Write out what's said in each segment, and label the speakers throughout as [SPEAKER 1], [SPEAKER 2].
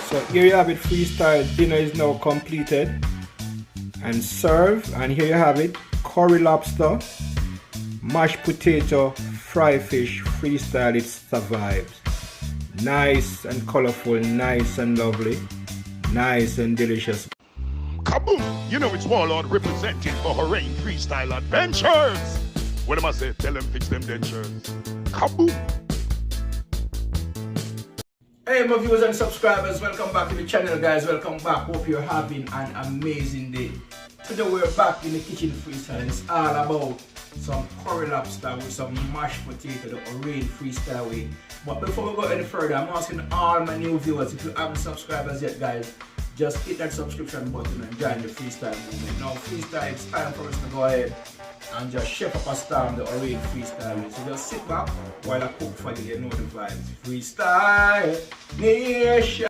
[SPEAKER 1] So here you have it, freestyle dinner is now completed and served. And here you have it, curry lobster, mashed potato, fry fish, freestyle, it survives. Nice and colorful, nice and lovely, nice and delicious.
[SPEAKER 2] Kaboom! You know it's Warlord representing for Hooray Freestyle Adventures! What am I say? Tell them fix them dentures. Kaboom!
[SPEAKER 1] Hey my viewers and subscribers, welcome back to the channel guys, welcome back. Hope you're having an amazing day. Today we're back in the kitchen freestyle. It's all about some curry lobster with some mashed potato, the Hooray Freestyle way. But before we go any further, I'm asking all my new viewers, if you haven't subscribed as yet guys, just hit that subscription button and join the freestyle movement. Now freestyle, it's time for us to go ahead and just chef up a star on the Hooray Freestyle way. So just sit back while I cook for you, you know the vibes. Freestyle Nation.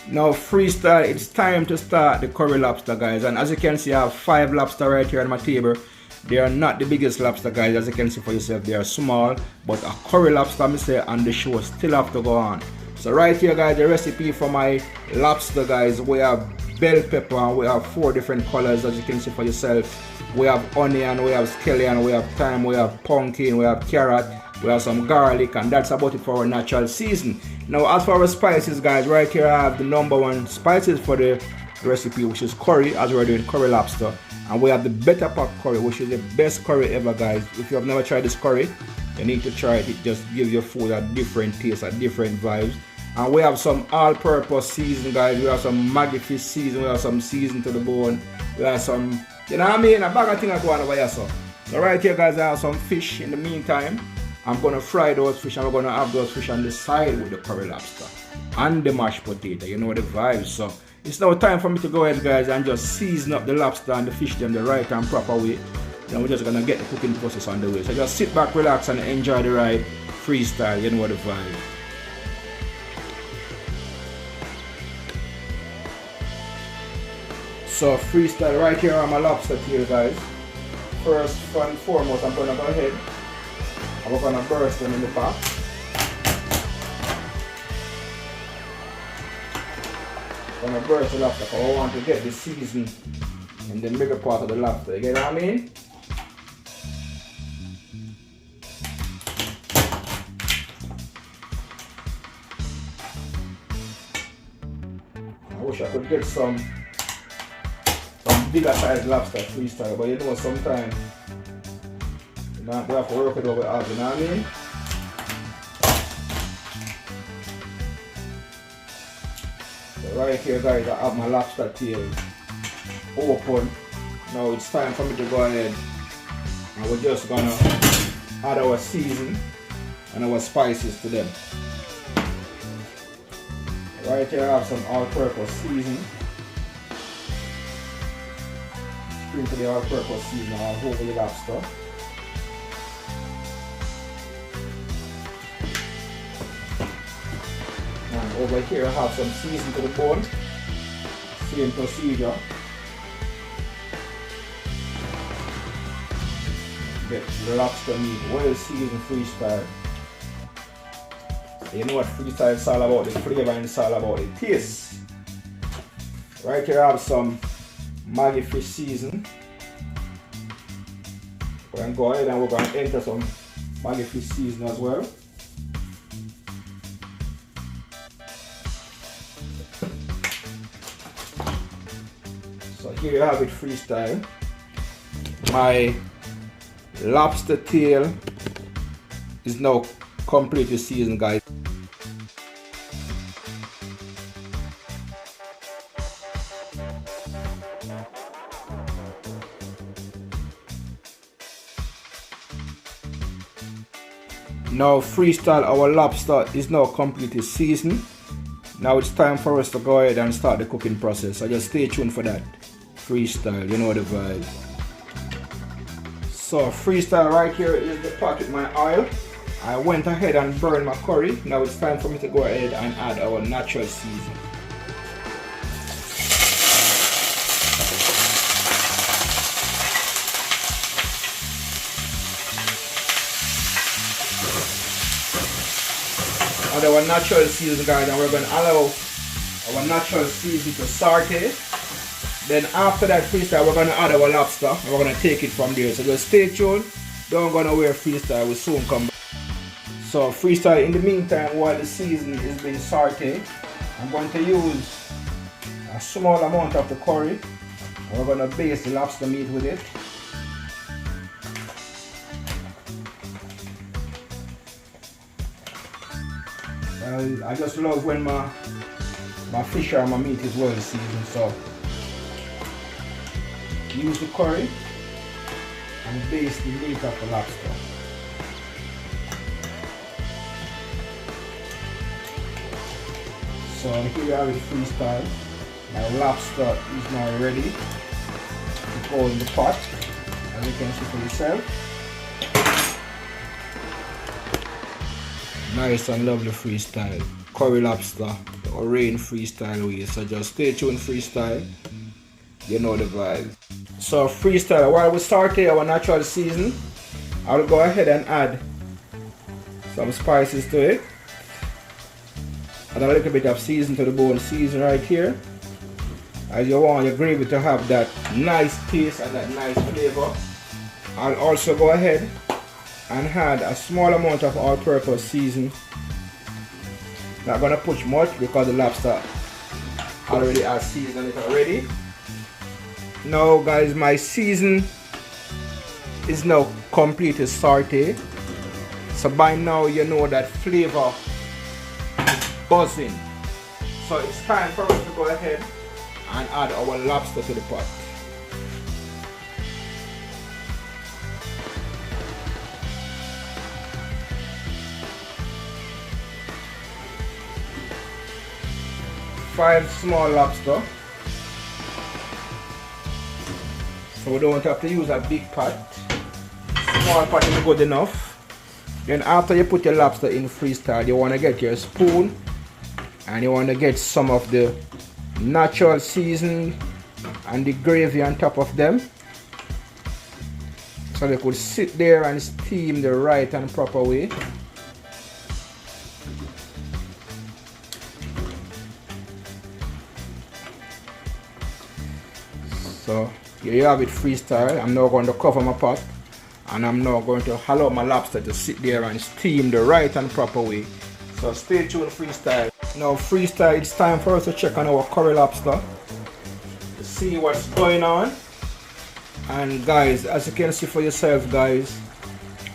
[SPEAKER 1] Now freestyle, it's time to start the curry lobster guys, and as you can see I have 5 lobster right here on my table. They are not the biggest lobster guys, as you can see for yourself, they are small, but a curry lobster I say, and the show still have to go on. So right here guys, the recipe for my lobster guys, we have bell pepper and we have 4 different colors, as you can see for yourself. We have onion, we have scallion, we have thyme, we have pumpkin, we have carrot, we have some garlic, and that's about it for our natural season. Now as for our spices guys, right here I have the #1 spices for the recipe, which is curry, as we're doing curry lobster. And we have the better pot curry, which is the best curry ever guys. If you have never tried this curry, you need to try it. It just gives your food a different taste, a different vibes. And we have some all-purpose season guys. We have some Maggi fish season, we have some season to the bone, we have some, you know what I mean, a bag of things going over here. So right here guys, I have some fish. In the meantime, I'm gonna fry those fish and we're gonna have those fish on the side with the curry lobster and the mashed potato, you know the vibes. So it's now time for me to go ahead guys and just season up the lobster and the fish them the right and proper way. Then we're just gonna get the cooking process on the way. So just sit back, relax and enjoy the ride. Freestyle, you know the vibe. So freestyle, right here on my lobster tail guys. First and foremost, I'm gonna go ahead and we're gonna burst them in the pot. I'm gonna burst the lobster because I want to get the season in the middle part of the lobster. You get what I mean? I wish I could get some bigger size lobster freestyle, but you know sometimes we have to work it over us, you know what I mean? So right here guys, I have my lobster tail open. Now it's time for me to go ahead and we're just gonna add our season and our spices to them. Right here I have some all-purpose season. Sprinkle the all-purpose season all over the lobster. And over here I have some season to the bone. Same procedure. Get the lobster meat well seasoned freestyle. You know what freestyle is all about, the flavor, and it's all about the taste. Right here I have some Maggi fish season. We're going to go ahead and we're going to enter some Maggi fish season as well. So here you have it freestyle. My lobster tail is now completely seasoned guys. Now freestyle, our lobster is now completely seasoned. Now it's time for us to go ahead and start the cooking process. So just stay tuned for that. Freestyle, you know the vibe. So freestyle, right here is the pot with my oil. I went ahead and burned my curry. Now it's time for me to go ahead and add our natural season. Add our natural season guys, and we're going to allow our natural season to saute. Then after that freestyle, we're gonna add our lobster and we're gonna take it from there. So just stay tuned. Don't go nowhere freestyle, will soon come back. So freestyle, in the meantime, while the season is being sauteed, I'm going to use a small amount of the curry. And we're gonna baste the lobster meat with it. I just love when my fish or my meat is well seasoned, so use the curry and baste the meat of the lobster. So here we have it freestyle. My lobster is now ready to go in the pot, as you can see for yourself. Nice and lovely freestyle. Curry lobster, the Orion freestyle way. So just stay tuned freestyle. You know the vibe. So freestyle, while we start our natural season, I'll go ahead and add some spices to it. Add a little bit of season to the bone season right here. As you want your gravy to have that nice taste and that nice flavor. I'll also go ahead and add a small amount of all-purpose season. Not gonna push much because the lobster already has seasoned it already. Now guys, my season is now completely sauteed. So by now you know that flavor is buzzing. So it's time for us to go ahead and add our lobster to the pot. Five small lobster. So we don't have to use a big pot. Small pot is good enough. Then after you put your lobster in freestyle, you want to get your spoon and you want to get some of the natural season and the gravy on top of them. So they could sit there and steam the right and proper way. So here you have it freestyle. I'm now going to cover my pot and I'm now going to allow my lobster to sit there and steam the right and proper way. So stay tuned freestyle. Now freestyle, it's time for us to check on our curry lobster to see what's going on. And guys, as you can see for yourself guys,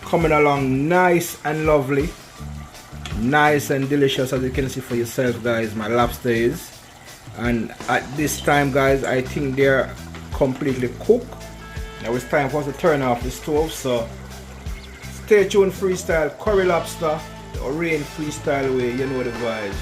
[SPEAKER 1] coming along nice and lovely, nice and delicious, as you can see for yourself guys, my lobster is. And at this time guys, I think they're completely cooked. Now it's time for us to turn off the stove. So stay tuned freestyle, curry lobster, the Orion freestyle way, you know the vibes.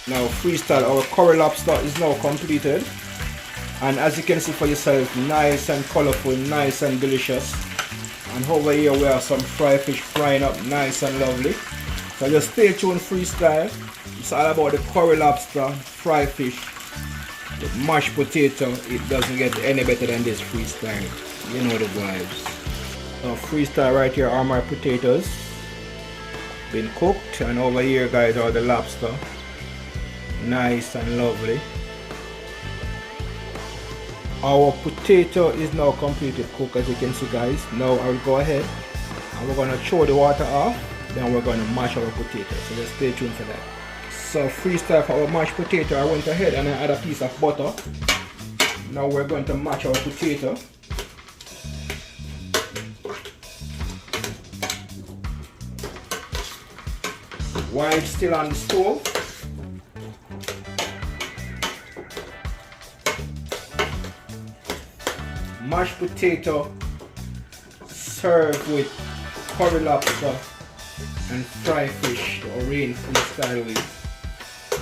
[SPEAKER 1] Now freestyle, our curry lobster is now completed, and as you can see for yourself, nice and colorful, nice and delicious. And over here we have some fry fish frying up nice and lovely. So just stay tuned freestyle. It's all about the curry lobster, fry fish, the mashed potato. It doesn't get any better than this freestyle. You know the vibes. So freestyle right here are my potatoes, been cooked, and over here guys are the lobster. Nice and lovely. Our potato is now completely cooked, as you can see guys. Now I will go ahead and we're going to throw the water off, then we're going to mash our potato. So just stay tuned for that. So freestyle for our mashed potato, I went ahead and I add a piece of butter. Now we're going to mash our potato. While it's still on the stove, mashed potato served with curry lobster and fry fish, the Orion freestyle way.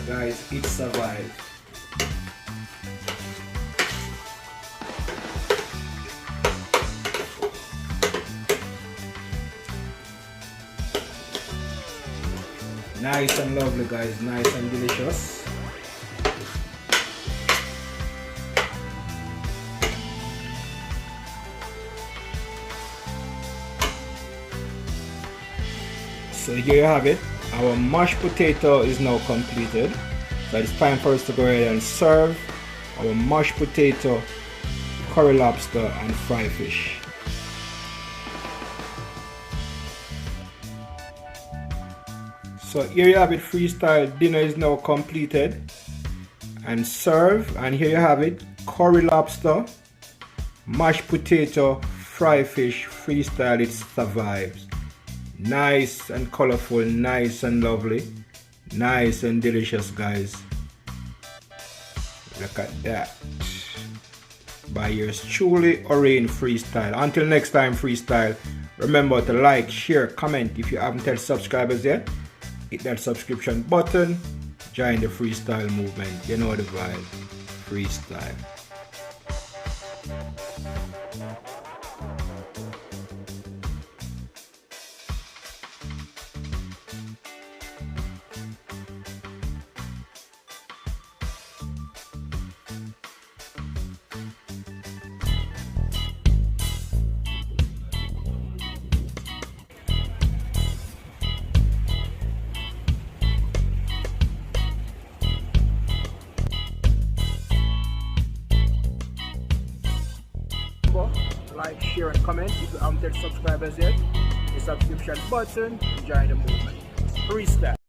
[SPEAKER 1] Guys, it survived. Nice and lovely, guys. Nice and delicious. So here you have it. Our mashed potato is now completed. So it's time for us to go ahead and serve our mashed potato, curry lobster and fry fish. So here you have it, freestyle dinner is now completed and serve. And here you have it, curry lobster, mashed potato, fry fish, freestyle, it survives. Nice and colorful, nice and lovely, nice and delicious, guys. Look at that. By yours truly, Orain Freestyle. Until next time, Freestyle, remember to like, share, comment. If you haven't yet subscribed yet, hit that subscription button. Join the freestyle movement. You know the vibe. Freestyle. Like, share and comment. If you haven't yet subscribed yet, the subscription button, join the movement. Freestyle.